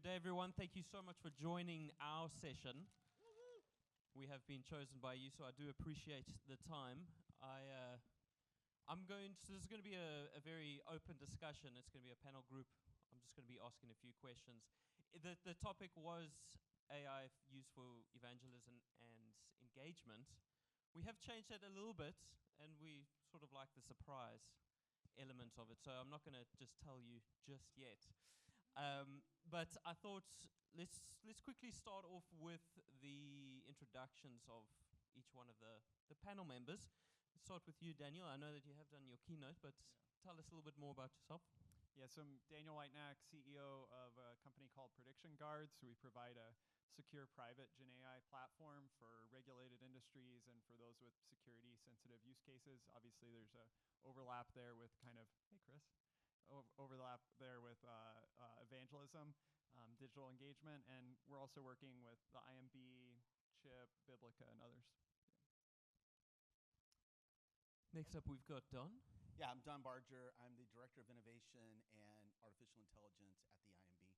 Good day, everyone. Thank you so much for joining our session. We have been chosen by you, so I do appreciate the time. This is going to be a very open discussion. It's going to be a panel group. I'm just going to be asking a few questions. The topic was AI used for evangelism and engagement. We have changed that a little bit, and we sort of like the surprise element of it, so I'm not going to just tell you just yet. But I thought let's quickly start off with the introductions of each one of the panel members. Let's start with you, Daniel. I know that you have done your keynote, but tell us a little bit more about yourself. Yeah, so I'm Daniel Whitenack, CEO of a company called Prediction Guard. So we provide a secure private Gen AI platform for regulated industries and for those with security sensitive use cases. Obviously, there's a overlap there with kind of, hey Chris, overlap there with evangelism, digital engagement, and we're also working with the IMB, Chipp, Biblica, and others. Yeah. Next up, we've got Don. Yeah, I'm Don Barger. I'm the Director of Innovation and Artificial Intelligence at the IMB.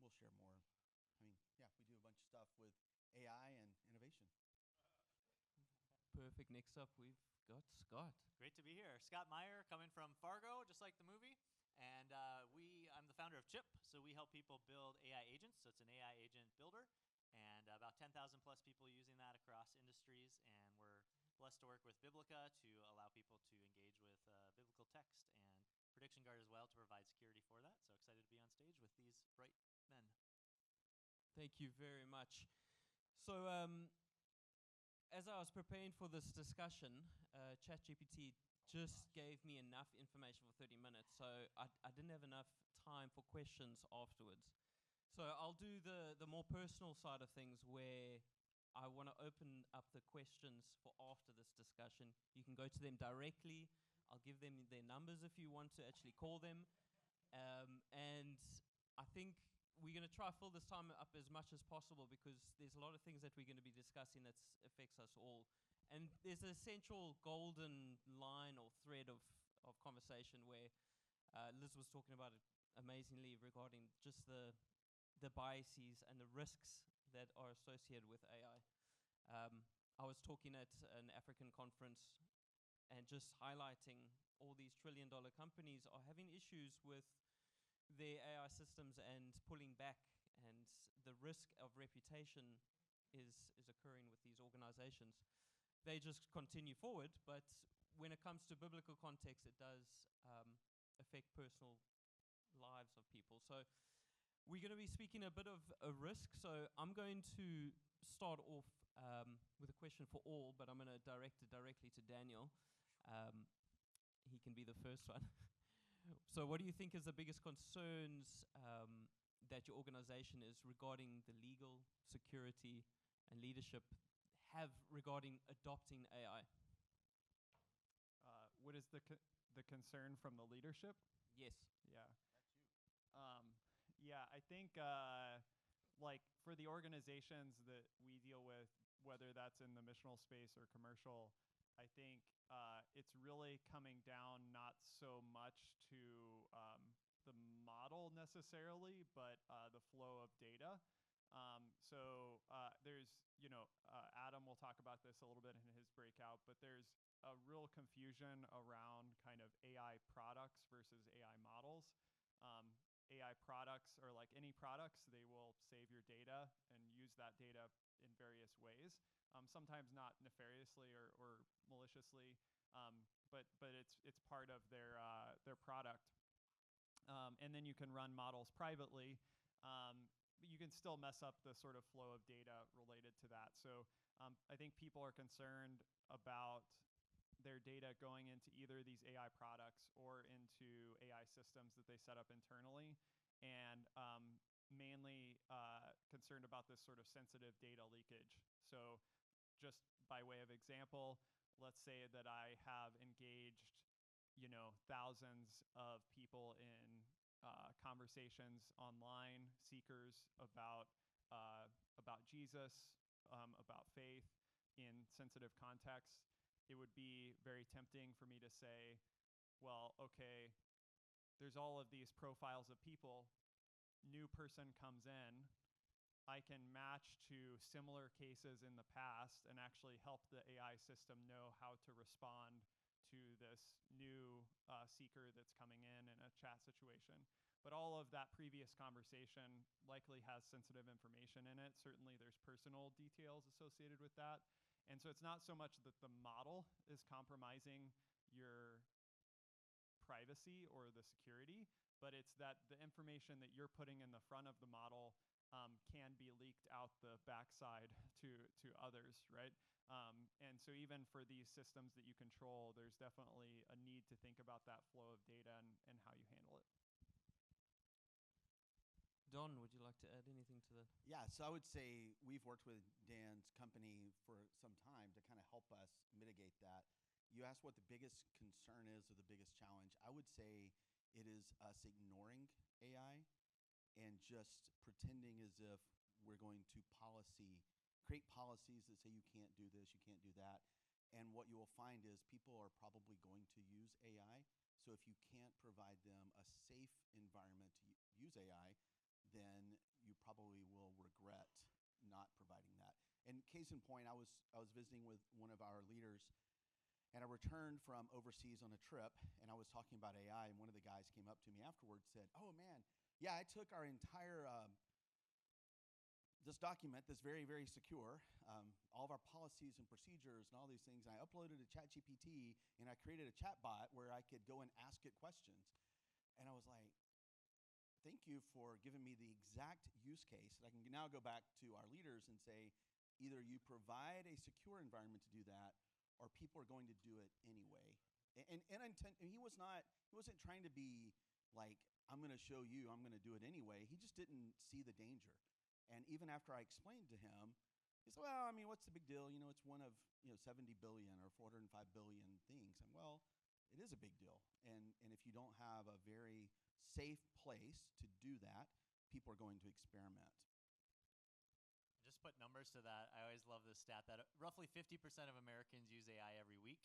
We'll share more. I mean, yeah, we do a bunch of stuff with AI and innovation. Perfect. Next up, we've got Scott. Great to be here. Scott Meyer, coming from Fargo, just like the movie. And I'm the founder of Chipp, so we help people build AI agents. So it's an AI agent builder, and about 10,000 plus people using that across industries. And we're blessed to work with Biblica to allow people to engage with biblical text, and Prediction Guard as well to provide security for that. So excited to be on stage with these bright men. Thank you very much. So as I was preparing for this discussion, ChatGPT just gave me enough information for 30 minutes, so I didn't have enough time for questions afterwards. So I'll do the more personal side of things, where I want to open up the questions for after this discussion. You can go to them directly. I'll give them their numbers if you want to actually call them. And I think we're going to try to fill this time up as much as possible, because there's a lot of things that we're going to be discussing that affects us all. And there's an essential golden line or thread of conversation where Liz was talking about it amazingly regarding just the biases and the risks that are associated with AI. I was talking at an African conference and just highlighting all these trillion-dollar companies are having issues with their AI systems and pulling back, and the risk of reputation is occurring with these organizations. They just continue forward, but when it comes to biblical context, it does affect personal lives of people. So we're going to be speaking a bit of a risk, so I'm going to start off with a question for all, but I'm going to direct it directly to Daniel. He can be the first one. So what do you think is the biggest concerns that your organization is regarding the legal, security, and leadership have regarding adopting AI? What is the concern from the leadership? Yes. Yeah. That's you. Yeah, I think like for the organizations that we deal with, whether that's in the missional space or commercial, I think it's really coming down not so much to the model necessarily, but the flow of data. So there's, Adam will talk about this a little bit in his breakout, but there's a real confusion around kind of AI products versus AI models. AI products are like any products. They will save your data and use that data in various ways, sometimes not nefariously or maliciously, but it's part of their product. And then you can run models privately, but you can still mess up the sort of flow of data related to that. So I think people are concerned about their data going into either these AI products or into AI systems that they set up internally, and mainly concerned about this sort of sensitive data leakage. So just by way of example, let's say that I have engaged, thousands of people in conversations online, seekers about Jesus, about faith in sensitive contexts. It would be very tempting for me to say, well, okay, there's all of these profiles of people, new new person comes in, I can match to similar cases in the past and actually help the AI system know how to respond to this new seeker that's coming in a chat situation. But all of that previous conversation likely has sensitive information in it. Certainly there's personal details associated with that. And so it's not so much that the model is compromising your privacy or the security, but it's that the information that you're putting in the front of the model can be leaked out the backside to others, right? And so even for these systems that you control, there's definitely a need to think about that flow of data and how you handle it. Don, would you like to add anything to that? Yeah, so I would say we've worked with Dan's company for some time to kind of help us mitigate that. You asked what the biggest concern is or the biggest challenge. I would say it is us ignoring AI and just pretending as if we're going to create policies that say you can't do this, you can't do that. And what you will find is people are probably going to use AI. So if you can't provide them a safe environment to use AI, then you probably will regret not providing that. And case in point, I was visiting with one of our leaders, and I returned from overseas on a trip, and I was talking about AI, and one of the guys came up to me afterwards and said, "Oh man, yeah, I took our entire this document that's very, very secure, all of our policies and procedures and all these things, and I uploaded to ChatGPT, and I created a chat bot where I could go and ask it questions." And I was like, thank you for giving me the exact use case that I can now go back to our leaders and say, either you provide a secure environment to do that, or people are going to do it anyway. And he wasn't trying to be like, I'm going to show you, I'm going to do it anyway. He just didn't see the danger. And even after I explained to him, he said, well, I mean, what's the big deal? You know, it's one of 70 billion or 405 billion things. And well, it is a big deal. And if you don't have a very safe place to do that, people are going to experiment. Just put numbers to that. I always love this stat that roughly 50% of Americans use AI every week,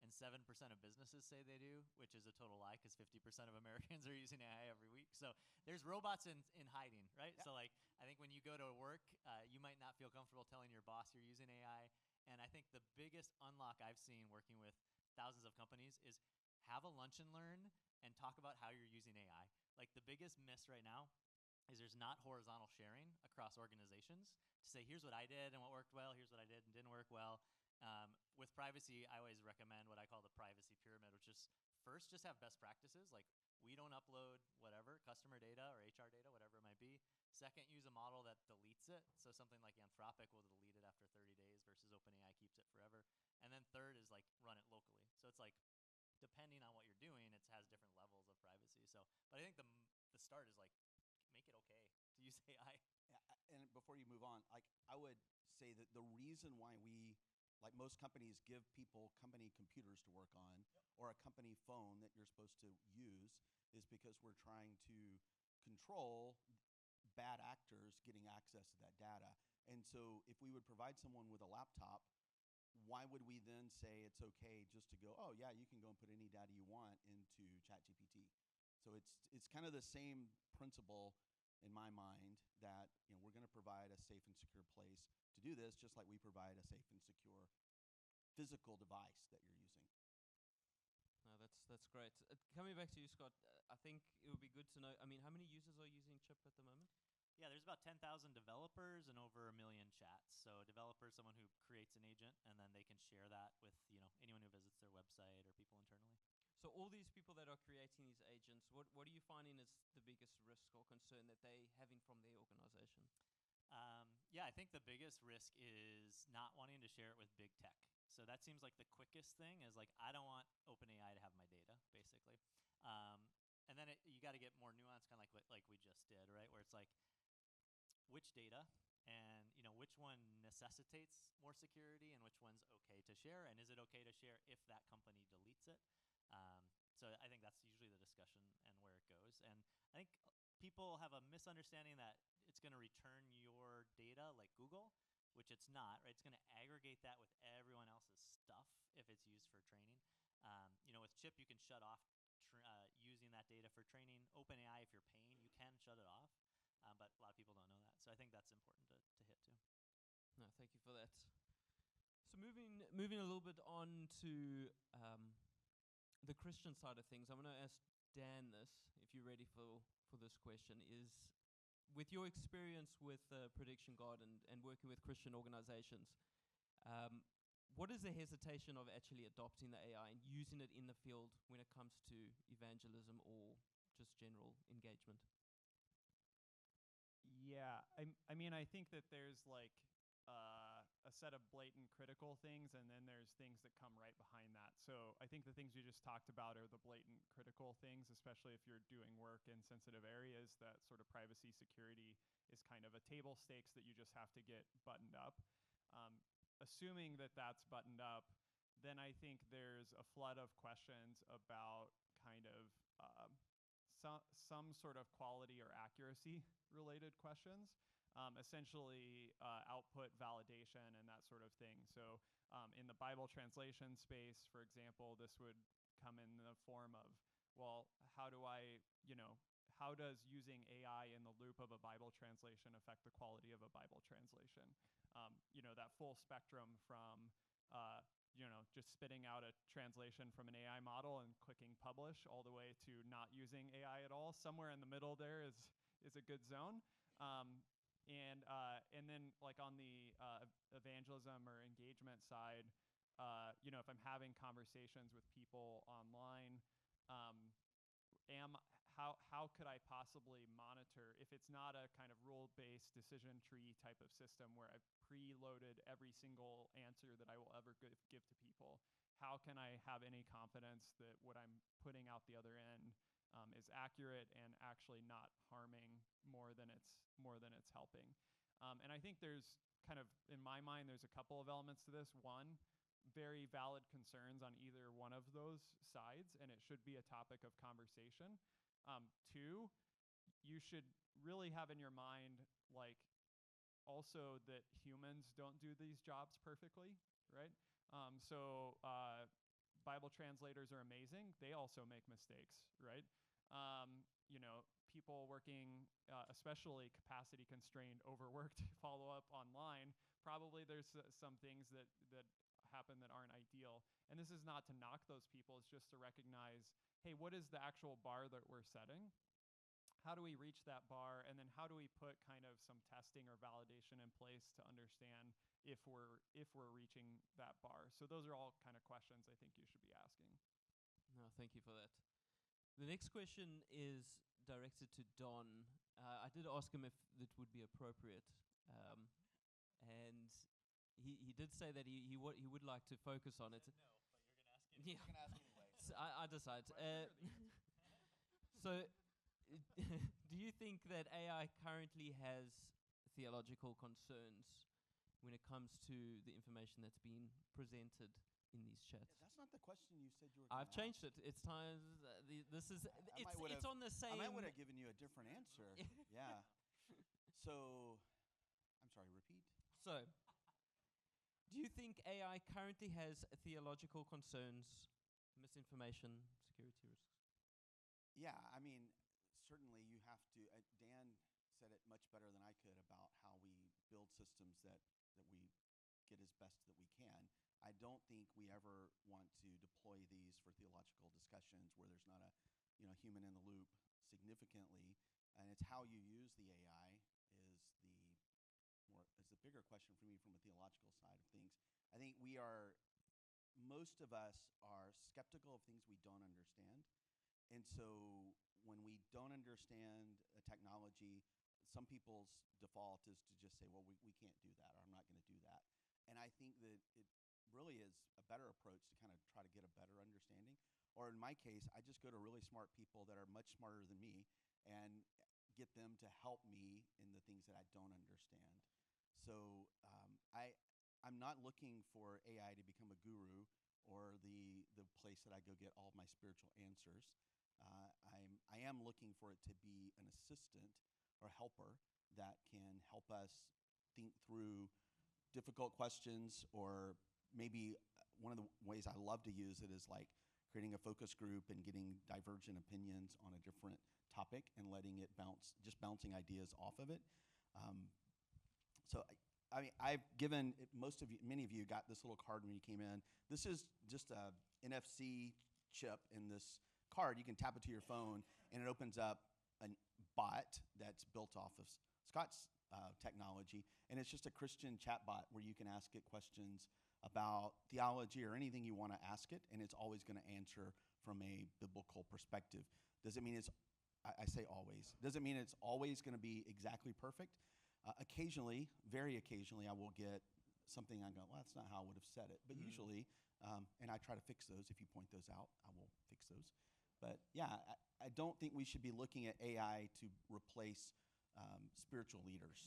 and 7% of businesses say they do, which is a total lie because 50% of Americans are using AI every week. So there's robots in hiding, right? Yeah. So like, I think when you go to work, you might not feel comfortable telling your boss you're using AI. And I think the biggest unlock I've seen working with thousands of companies is have a lunch and learn and talk about how you're using AI. Like the biggest miss right now is there's not horizontal sharing across organizations to say, here's what I did and what worked well, here's what I did and didn't work well. With privacy, I always recommend what I call the privacy pyramid, which is first, just have best practices. Like we don't upload whatever, customer data or HR data, whatever it might be. Second, use a model that deletes it. So something like Anthropic will delete it after 30 days versus OpenAI keeps it forever. And then third is like run it locally. So it's like, depending on what you're doing, it has different levels of privacy. So, but I think the start is like, make it okay to use AI. Yeah, and before you move on, like I would say that the reason why we, like most companies, give people company computers to work on, yep, or a company phone that you're supposed to use is because we're trying to control bad actors getting access to that data. And so if we would provide someone with a laptop, why would we then say it's okay just to go, oh yeah, you can go and put any data you want into ChatGPT? So it's kind of the same principle in my mind that we're going to provide a safe and secure place to do this, just like we provide a safe and secure physical device that you're using. No, that's great. Coming back to you, Scott, I think it would be good to know, I mean, how many users are using Chipp at the moment? Yeah, there's about 10,000 developers and over 1 million chats. So a developer is someone who creates an agent, and then they can share that with anyone who visits their website or people internally. So all these people that are creating these agents, what are you finding is the biggest risk or concern that they're having from their organization? Yeah, I think the biggest risk is not wanting to share it with big tech. So that seems like the quickest thing is like, I don't want OpenAI to have my data, basically. And then you got to get more nuanced, kind of like we just did, right? Where it's like, which data and which one necessitates more security and which one's okay to share, and is it okay to share if that company deletes it? So I think that's usually the discussion and where it goes. And I think people have a misunderstanding that it's going to return your data like Google, which it's not, right? It's going to aggregate that with everyone else's stuff if it's used for training. With Chipp, you can shut off using that data for training. OpenAI, if you're paying, you can shut it off. I think that's important to hit too. No, thank you for that. So moving a little bit on to the Christian side of things, I'm going to ask Dan this, if you're ready for this question, is with your experience with Prediction God and working with Christian organizations, what is the hesitation of actually adopting the AI and using it in the field when it comes to evangelism or just general engagement? Yeah, I mean, I think that there's like a set of blatant critical things, and then there's things that come right behind that. So I think the things you just talked about are the blatant critical things, especially if you're doing work in sensitive areas. That sort of privacy security is kind of a table stakes that you just have to get buttoned up. Assuming that that's buttoned up, then I think there's a flood of questions about kind of some sort of quality or accuracy related questions. Essentially output validation and that sort of thing. So in the Bible translation space, for example, this would come in the form of, well, how does using AI in the loop of a Bible translation affect the quality of a Bible translation? That full spectrum from just spitting out a translation from an AI model and clicking publish all the way to not using AI at all. Somewhere in the middle there is a good zone. And then like on the evangelism or engagement side, if I'm having conversations with people online, how could I possibly monitor if it's not a kind of rule-based decision tree type of system where I've preloaded every single answer that I will ever give to people? How can I have any confidence that what I'm putting out the other end is accurate and actually not harming more than it's helping? And I think there's kind of, in my mind, there's a couple of elements to this. One, very valid concerns on either one of those sides, and it should be a topic of conversation. Two, you should really have in your mind, like, also that humans don't do these jobs perfectly, right? Bible translators are amazing. They also make mistakes, right? People working, especially capacity constrained, overworked, follow up online. Probably there's some things that happen that aren't ideal. And this is not to knock those people. It's just to recognize, hey, what is the actual bar that we're setting? How do we reach that bar? And then how do we put kind of some testing or validation in place to understand if we're reaching that bar? So those are all kind of questions I think you should be asking. No, thank you for that. The next question is directed to Don. I did ask him if it would be appropriate, and he did say that he would like to focus on it. No, but Yeah. you're gonna ask You're gonna ask anyway. So I decide. So, do you think that AI currently has theological concerns when it comes to the information that's being presented in these chats? Yeah, that's not the question you said you were. I've changed it. It's time. This is. It's on the same. I might would have given you a different answer. Yeah. So, I'm sorry. Repeat. So, do you think AI currently has theological concerns, misinformation, security risks? Yeah, I mean, certainly you have to. Dan said it much better than I could about how we build systems that we get as best that we can. I don't think we ever want to deploy these for theological discussions where there's not a human in the loop significantly, and it's how you use the AI is the bigger question for me from a theological side of things. I think most of us are skeptical of things we don't understand. And so when we don't understand a technology, some people's default is to just say, well, we can't do that, or I'm not going to do that. And I think that it really is a better approach to kind of try to get a better understanding. Or in my case, I just go to really smart people that are much smarter than me and get them to help me in the things that I don't understand. So I'm not looking for AI to become a guru or the place that I go get all of my spiritual answers. I am looking for it to be an assistant or helper that can help us think through difficult questions, or maybe one of the ways I love to use it is like creating a focus group and getting divergent opinions on a different topic and letting it bouncing ideas off of it. So I mean, I've given many of you got this little card when you came in. This is just a NFC chip in this card. You can tap it to your phone, and it opens up a bot that's built off of Scott's technology, and it's just a Christian chat bot where you can ask it questions about theology or anything you want to ask it, and it's always going to answer from a biblical perspective. Does it mean it's, I say always, does it mean it's always going to be exactly perfect? Occasionally, very occasionally, I will get something I go, well, that's not how I would have said it. But usually, and I try to fix those. If you point those out, I will fix those. But yeah, I don't think we should be looking at AI to replace spiritual leaders.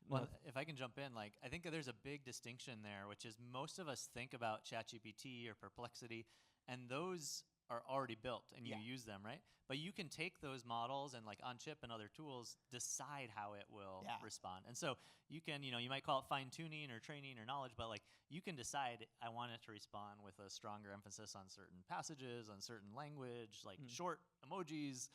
Well, if I can jump in, like I think that there's a big distinction there, which is most of us think about ChatGPT or Perplexity, and those are already built and you use them, right? But you can take those models and like on Chipp and other tools, decide how it will respond. And so you can, you might call it fine tuning or training or knowledge, but like you can decide I want it to respond with a stronger emphasis on certain passages, on certain language, like short emojis,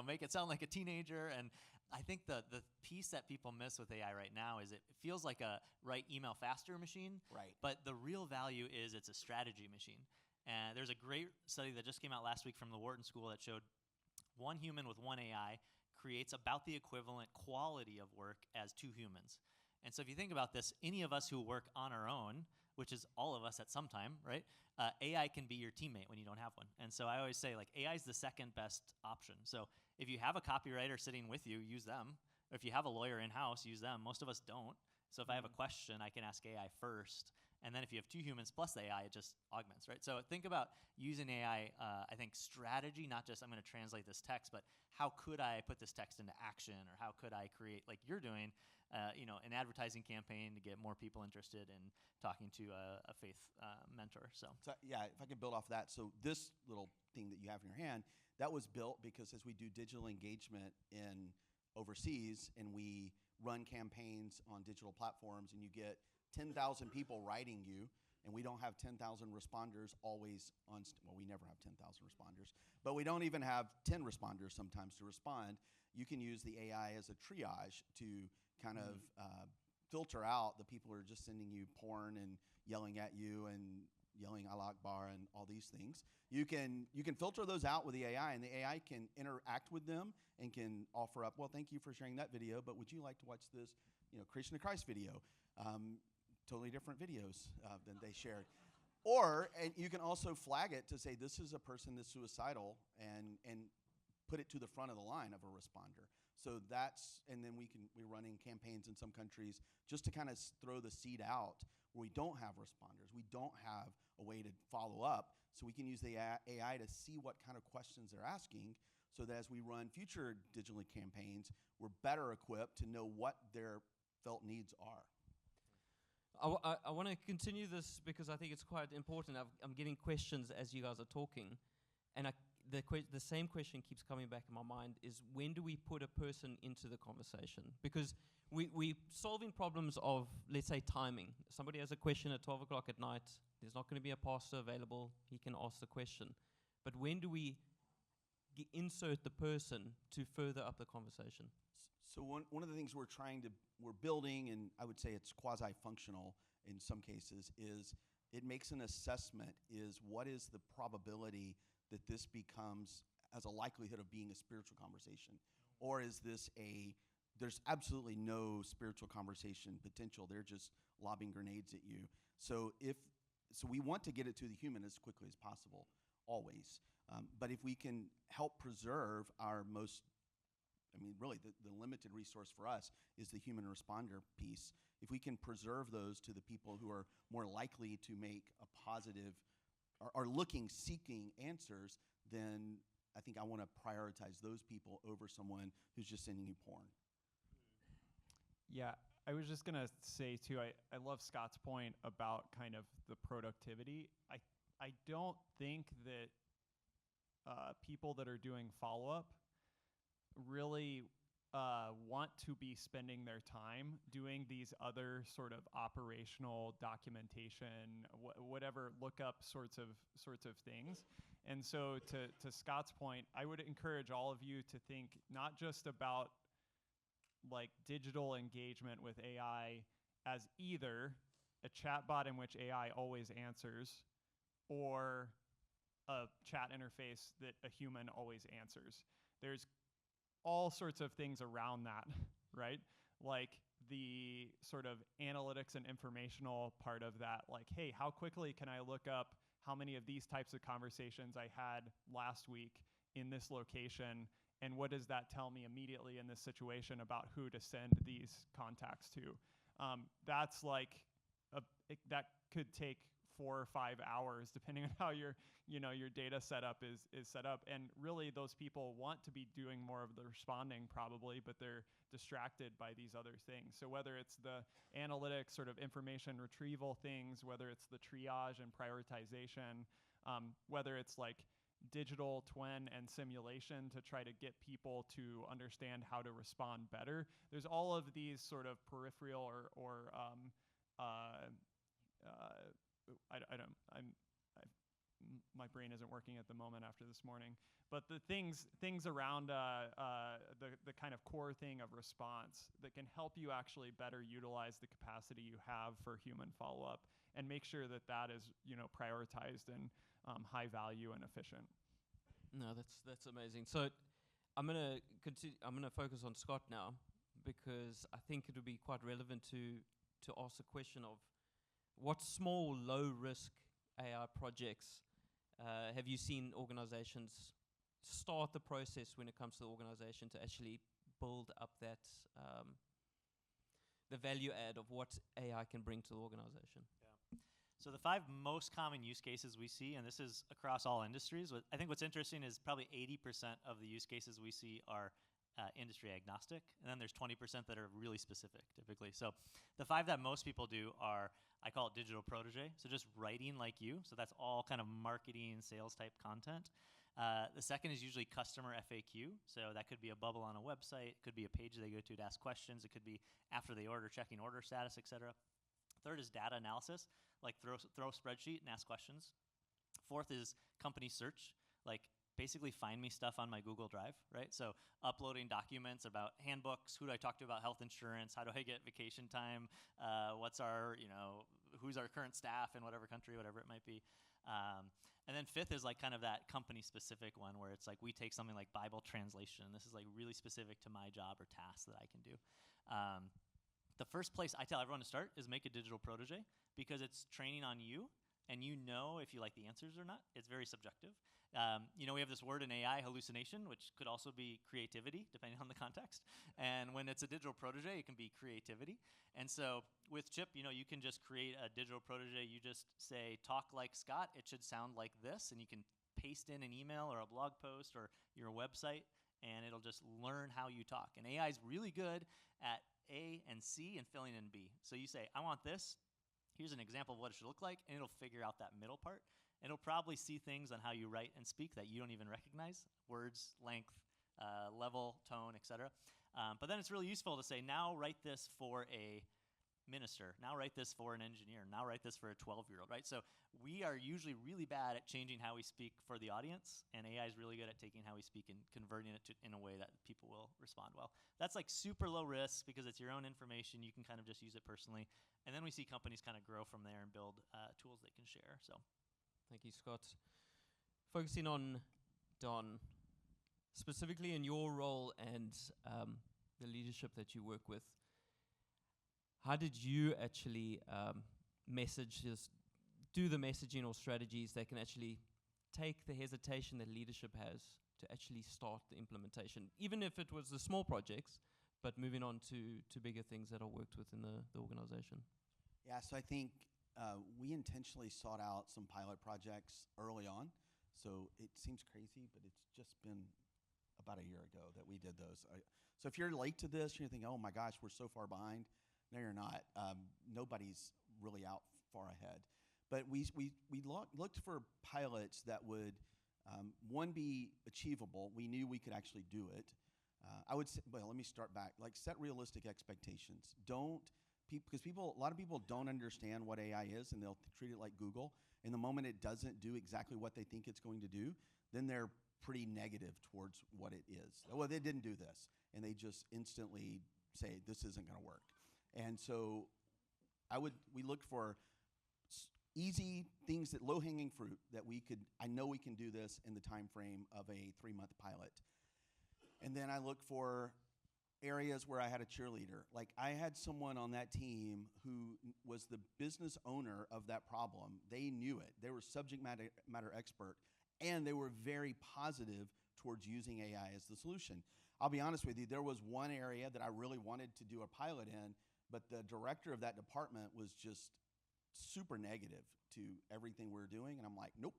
make it sound like a teenager. And I think the piece that people miss with AI right now is it feels like a write email faster machine, right? But the real value is it's a strategy machine. And there's a great study that just came out last week from the Wharton School that showed one human with one AI creates about the equivalent quality of work as two humans. And so if you think about this, any of us who work on our own, which is all of us at some time, right? AI can be your teammate when you don't have one. And so I always say, like, AI is the second best option. So if you have a copywriter sitting with you, use them. Or if you have a lawyer in-house, use them. Most of us don't. So if I have a question, I can ask AI first. And then if you have two humans plus the AI, it just augments, right? So think about using AI, I think strategy, not just I'm going to translate this text, but how could I put this text into action, or how could I create, like you're doing, an advertising campaign to get more people interested in talking to a faith mentor. So yeah, if I could build off that. So this little thing that you have in your hand, that was built because as we do digital engagement in overseas and we run campaigns on digital platforms and you get 10,000 people writing you, and we don't have 10,000 responders always on, well, we never have 10,000 responders, but we don't even have 10 responders sometimes to respond. You can use the AI as a triage to kind of filter out the people who are just sending you porn and yelling at you and yelling Allah Akbar and all these things. You can filter those out with the AI, and the AI can interact with them and can offer up, well, thank you for sharing that video, but would you like to watch this, Creation of Christ video? Totally different videos than they shared. Or and you can also flag it to say this is a person that's suicidal and put it to the front of the line of a responder. So and then we're running campaigns in some countries just to kind of throw the seed out where we don't have responders. We don't have a way to follow up. So we can use the AI to see what kind of questions they're asking so that as we run future digital campaigns, we're better equipped to know what their felt needs are. I want to continue this because I think it's quite important. I'm getting questions as you guys are talking, and the same question keeps coming back in my mind is, when do we put a person into the conversation? Because we're solving problems of, let's say, timing. Somebody has a question at 12 o'clock at night. There's not going to be a pastor available. He can ask the question. But when do we insert the person to further up the conversation? So one of the things we're building, and I would say it's quasi-functional in some cases, is it makes an assessment, is what is the probability that this has a likelihood of being a spiritual conversation? Or is this there's absolutely no spiritual conversation potential, they're just lobbing grenades at you. So we want to get it to the human as quickly as possible, always. But if we can help preserve our really the limited resource for us is the human responder piece. If we can preserve those to the people who are more likely to make a positive, are seeking answers, then I think I want to prioritize those people over someone who's just sending you porn. Yeah, I was just going to say, too, I love Scott's point about kind of the productivity. I don't think that people that are doing follow-up really want to be spending their time doing these other sort of operational documentation, whatever lookup sorts of things. And so to Scott's point, I would encourage all of you to think not just about like digital engagement with AI as either a chatbot in which AI always answers, or a chat interface that a human always answers. There's all sorts of things around that, right? Like the sort of analytics and informational part of that, like, hey, how quickly can I look up how many of these types of conversations I had last week in this location, and what does that tell me immediately in this situation about who to send these contacts to? That's like, that could take 4 or 5 hours, depending on how your data setup is set up. And really, those people want to be doing more of the responding probably, but they're distracted by these other things. So whether it's the analytics, sort of information retrieval things, whether it's the triage and prioritization, whether it's like digital twin and simulation to try to get people to understand how to respond better. There's all of these sort of peripheral my brain isn't working at the moment after this morning, but the things around the kind of core thing of response that can help you actually better utilize the capacity you have for human follow-up and make sure that that is prioritized and high value and efficient. No, that's amazing. So I'm gonna focus on Scott now, because I think it would be quite relevant to ask the question of what small, low-risk AI projects have you seen organizations start the process when it comes to the organization to actually build up that the value add of what AI can bring to the organization? Yeah. So the 5 most common use cases we see, and this is across all industries, I think what's interesting is probably 80% of the use cases we see are industry agnostic, and then there's 20% that are really specific typically. So the 5 that most people do are, I call it digital protege, so just writing like you. So that's all kind of marketing, sales type content. The second is usually customer FAQ. So that could be a bubble on a website, it could be a page they go to ask questions, it could be after they order, checking order status, etc. Third is data analysis, like throw a spreadsheet and ask questions. Fourth is company search, like basically find me stuff on my Google Drive, right? So uploading documents about handbooks, who do I talk to about health insurance, how do I get vacation time, what's our, who's our current staff in whatever country, whatever it might be. And then fifth is like kind of that company specific one where it's like we take something like Bible translation. This is like really specific to my job or task that I can do. The first place I tell everyone to start is make a digital protege, because it's training on you, and if you like the answers or not. It's very subjective. We have this word in AI, hallucination, which could also be creativity, depending on the context. And when it's a digital protege, it can be creativity. And so with Chipp, you can just create a digital protege. You just say, talk like Scott. It should sound like this. And you can paste in an email or a blog post or your website, and it'll just learn how you talk. And AI is really good at A and C and filling in B. So you say, I want this. Here's an example of what it should look like, and it'll figure out that middle part. And it'll probably see things on how you write and speak that you don't even recognize, words, length, level, tone, etc. But then it's really useful to say, now write this for a minister, now write this for an engineer, now write this for a 12-year-old, right? So we are usually really bad at changing how we speak for the audience, and AI is really good at taking how we speak and converting it in a way that people will respond well. That's like super low risk because it's your own information. You can kind of just use it personally. And then we see companies kind of grow from there and build tools they can share. So, thank you, Scott. Focusing on Don, specifically in your role and the leadership that you work with, how did you actually do the messaging or strategies that can actually take the hesitation that leadership has to actually start the implementation, even if it was the small projects, but moving on to bigger things that are worked within the organization? Yeah, so I think we intentionally sought out some pilot projects early on. So it seems crazy, but it's just been about a year ago that we did those. So if you're late to this, you're thinking, oh my gosh, we're so far behind. No, you're not. Nobody's really out far ahead. But we looked for pilots that would, one, be achievable. We knew we could actually do it. I would say, well, let me start back. Like, set realistic expectations. Because a lot of people don't understand what AI is, and they'll treat it like Google. And the moment it doesn't do exactly what they think it's going to do, then they're pretty negative towards what it is. Well, they didn't do this, and they just instantly say this isn't going to work. And so we looked for easy things, that low-hanging fruit that I know we can do this in the time frame of a 3-month pilot. And then I looked for areas where I had a cheerleader. Like, I had someone on that team who was the business owner of that problem. They knew it. They were subject matter expert, and they were very positive towards using AI as the solution. I'll be honest with you, there was one area that I really wanted to do a pilot in, but the director of that department was just super negative to everything we were doing, and I'm like, nope,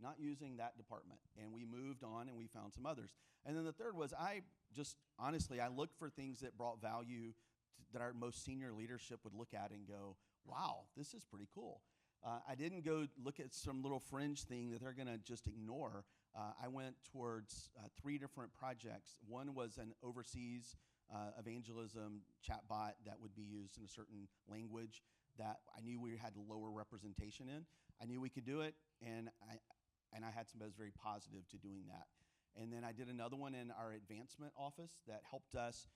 not using that department. And we moved on, and we found some others. And then the third was, I looked for things that brought value that our most senior leadership would look at and go, wow, this is pretty cool. I didn't go look at some little fringe thing that they're going to just ignore. I went towards 3 different projects. One was an overseas evangelism chatbot that would be used in a certain language that I knew we had lower representation in. I knew we could do it, and I had some that was very positive to doing that. And then I did another one in our advancement office that helped us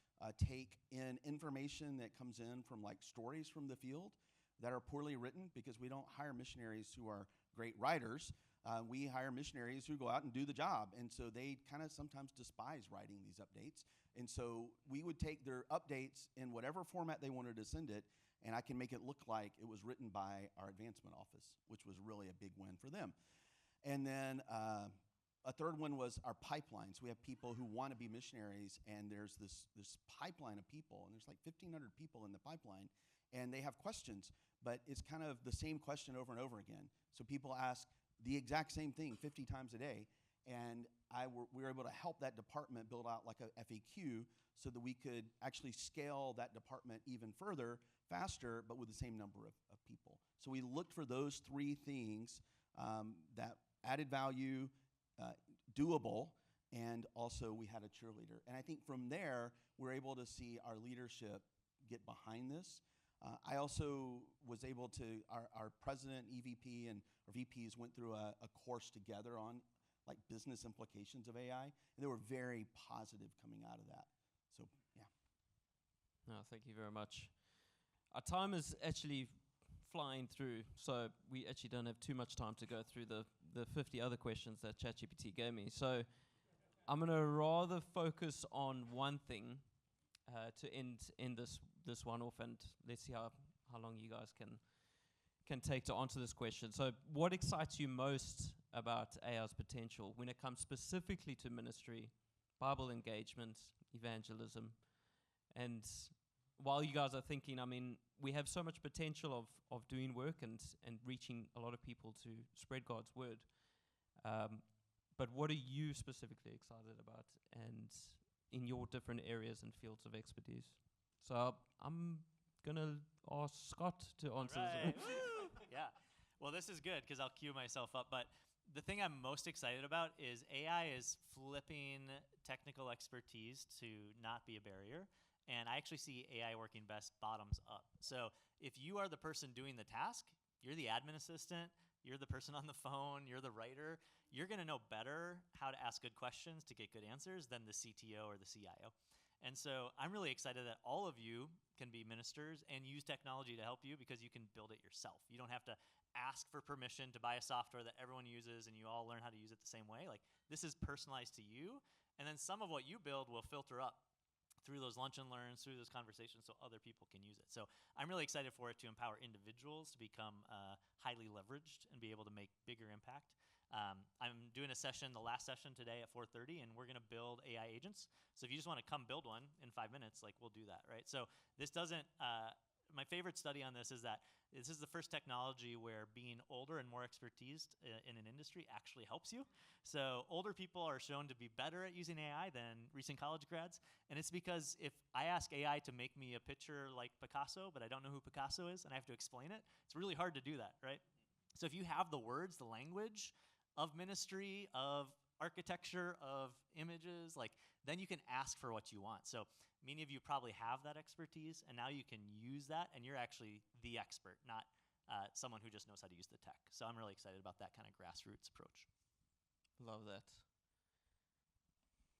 take in information that comes in from like stories from the field that are poorly written, because we don't hire missionaries who are great writers. We hire missionaries who go out and do the job. And so they kind of sometimes despise writing these updates. And so we would take their updates in whatever format they wanted to send it, and I can make it look like it was written by our advancement office, which was really a big win for them. And then a third one was our pipelines. We have people who want to be missionaries, and there's this pipeline of people, and there's like 1,500 people in the pipeline, and they have questions, but it's kind of the same question over and over again. So people ask the exact same thing 50 times a day, and we were able to help that department build out like a FAQ so that we could actually scale that department even further, faster, but with the same number of people. So we looked for those 3 things that added value, doable, and also we had a cheerleader. And I think from there, we're able to see our leadership get behind this. I also was able to, our president, EVP, and our VPs went through a course together on like business implications of AI, and they were very positive coming out of that. So, yeah. No, thank you very much. Our time is actually flying through, so we actually don't have too much time to go through the 50 other questions that ChatGPT gave me. So I'm going to rather focus on one thing to end this one off, and let's see how long you guys can take to answer this question. So what excites you most about AI's potential when it comes specifically to ministry, Bible engagement, evangelism? And while you guys are thinking, I mean, we have so much potential of doing work and reaching a lot of people to spread God's word. But what are you specifically excited about and in your different areas and fields of expertise? So I'm going to ask Scott to answer this. Yeah. Well, this is good because I'll cue myself up. But the thing I'm most excited about is AI is flipping technical expertise to not be a barrier. And I actually see AI working best bottoms up. So if you are the person doing the task, you're the admin assistant, you're the person on the phone, you're the writer, you're going to know better how to ask good questions to get good answers than the CTO or the CIO. And so I'm really excited that all of you can be ministers and use technology to help you because you can build it yourself. You don't have to ask for permission to buy a software that everyone uses and you all learn how to use it the same way. Like, this is personalized to you, and then some of what you build will filter up through those lunch and learns, through those conversations, so other people can use it. So I'm really excited for it to empower individuals to become highly leveraged and be able to make bigger impact. I'm doing a session, the last session today at 4:30, and we're going to build AI agents. So if you just want to come build one in 5 minutes, like, we'll do that, right? So this doesn't, my favorite study on this is that this is the first technology where being older and more expertised in an industry actually helps you. So older people are shown to be better at using AI than recent college grads. And it's because if I ask AI to make me a picture like Picasso, but I don't know who Picasso is, and I have to explain it, it's really hard to do that, right? So if you have the words, the language of ministry, of architecture, of images, like, then you can ask for what you want. So many of you probably have that expertise, and now you can use that, and you're actually the expert, not someone who just knows how to use the tech. So I'm really excited about that kind of grassroots approach. Love that.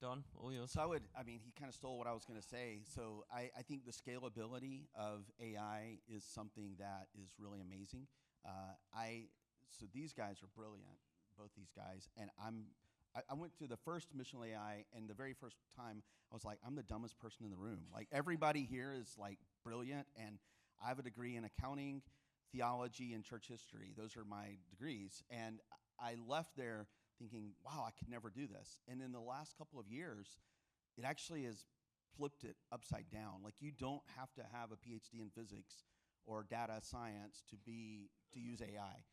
Don, all yours. So he kind of stole what I was going to say. So I think the scalability of AI is something that is really amazing. So these guys are brilliant, both these guys. And I went to the first Missional AI, and the very first time I was like, I'm the dumbest person in the room. Like, everybody here is like brilliant, and I have a degree in accounting, theology, and church history. Those are my degrees. And I left there thinking, wow, I could never do this. And in the last couple of years, it actually has flipped it upside down. Like, you don't have to have a PhD in physics or data science to use AI.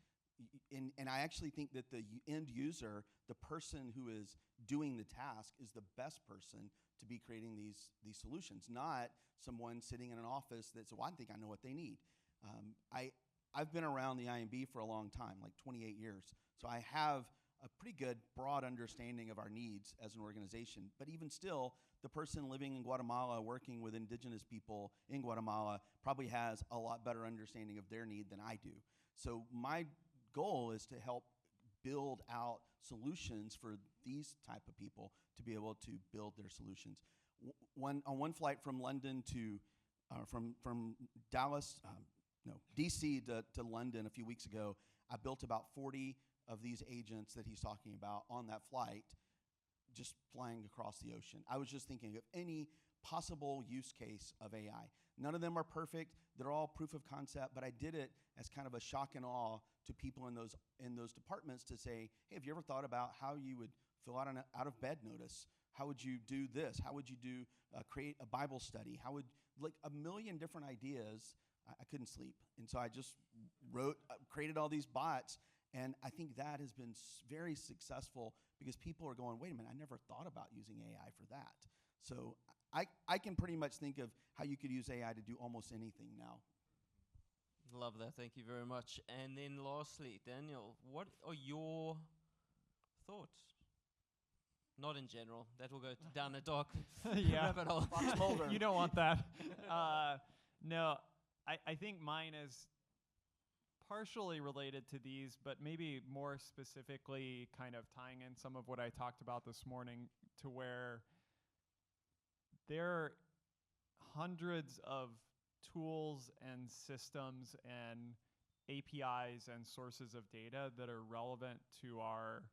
And I actually think that the end user, the person who is doing the task, is the best person to be creating these solutions, not someone sitting in an office that says, well, I think I know what they need. I've been around the IMB for a long time, like 28 years. So I have a pretty good broad understanding of our needs as an organization. But even still, the person living in Guatemala, working with indigenous people in Guatemala, probably has a lot better understanding of their need than I do. So my goal is to help build out solutions for these type of people to be able to build their solutions. On one flight from London to, from Dallas, DC to London a few weeks ago, I built about 40 of these agents that he's talking about on that flight, just flying across the ocean. I was just thinking of any possible use case of AI. None of them are perfect. They're all proof of concept, but I did it as kind of a shock and awe to people in those departments to say, hey, have you ever thought about how you would fill out an out-of-bed notice? How would you do this? How would you create a Bible study? How would, like, a million different ideas. I couldn't sleep. And so I just created all these bots. And I think that has been very successful because people are going, wait a minute, I never thought about using AI for that. So I can pretty much think of how you could use AI to do almost anything now. Love that. Thank you very much. And then lastly, Daniel, what are your thoughts? Not in general. That will go down a dark rabbit hole. You don't want that. No, I think mine is partially related to these, but maybe more specifically kind of tying in some of what I talked about this morning, to where there are hundreds of tools and systems and APIs and sources of data that are relevant to our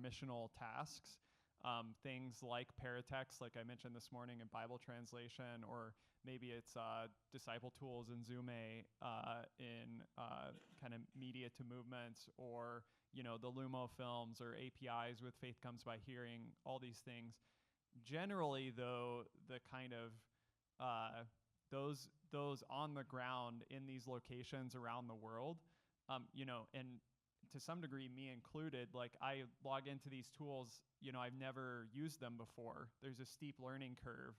missional tasks. Things like paratext, like I mentioned this morning, in Bible translation, or maybe it's disciple tools in Zume in kind of media to movements, or the Lumo films, or APIs with Faith Comes by Hearing, all these things. Generally, though, the kind of those on the ground in these locations around the world, and to some degree, me included, like, I log into these tools, I've never used them before. There's a steep learning curve.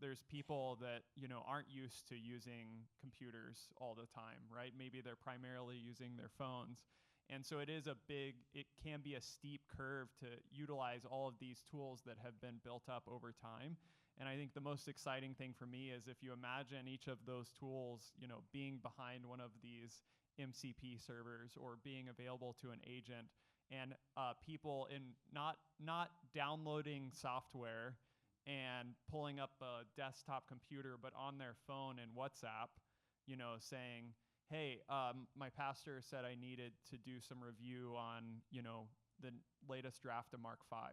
There's people that, aren't used to using computers all the time, right? Maybe they're primarily using their phones. And so it can be a steep curve to utilize all of these tools that have been built up over time. And I think the most exciting thing for me is if you imagine each of those tools, being behind one of these MCP servers, or being available to an agent, and people in not downloading software and pulling up a desktop computer, but on their phone and WhatsApp, saying, hey, my pastor said I needed to do some review on, the latest draft of Mark 5.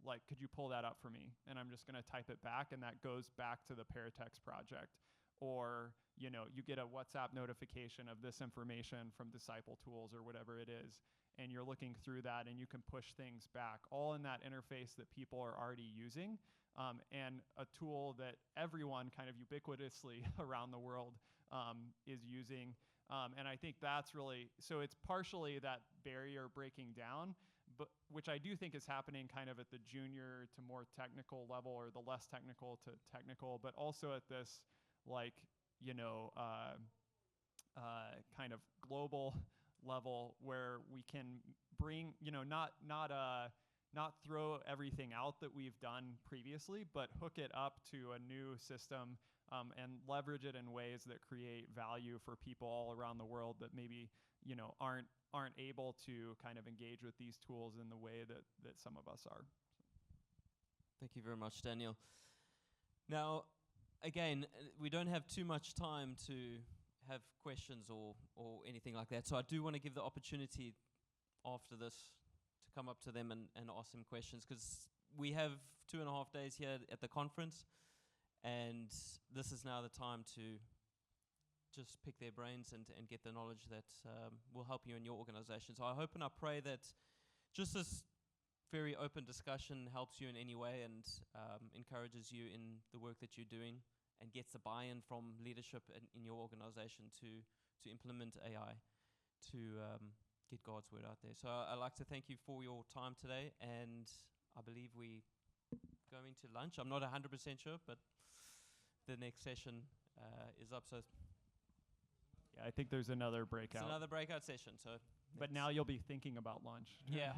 Like, could you pull that up for me? And I'm just going to type it back, and that goes back to the Paratext project. Or, you get a WhatsApp notification of this information from Disciple Tools or whatever it is, and you're looking through that, and you can push things back, all in that interface that people are already using, and a tool that everyone kind of ubiquitously around the world is using. And I think that's really, so it's partially that barrier breaking down, but which I do think is happening kind of at the junior to more technical level, or the less technical to technical, but also at this, like, kind of global level, where we can bring, not throw everything out that we've done previously, but hook it up to a new system and leverage it in ways that create value for people all around the world that maybe aren't able to kind of engage with these tools in the way that some of us are. Thank you very much, Daniel. Now, again, we don't have too much time to have questions or anything like that, so I do want to give the opportunity after this to come up to them and ask them questions, because we have 2.5 days here at the conference, and this is now the time to just pick their brains and get the knowledge that will help you in your organization. So I hope and I pray that just this very open discussion helps you in any way and encourages you in the work that you're doing and gets the buy-in from leadership in your organization to implement AI to get God's word out there. So I'd like to thank you for your time today, and I believe we're going to lunch. I'm not 100% sure, but the next session is up. So Yeah, I think there's another breakout. it's another breakout session. So but now you'll be thinking about lunch. yeah.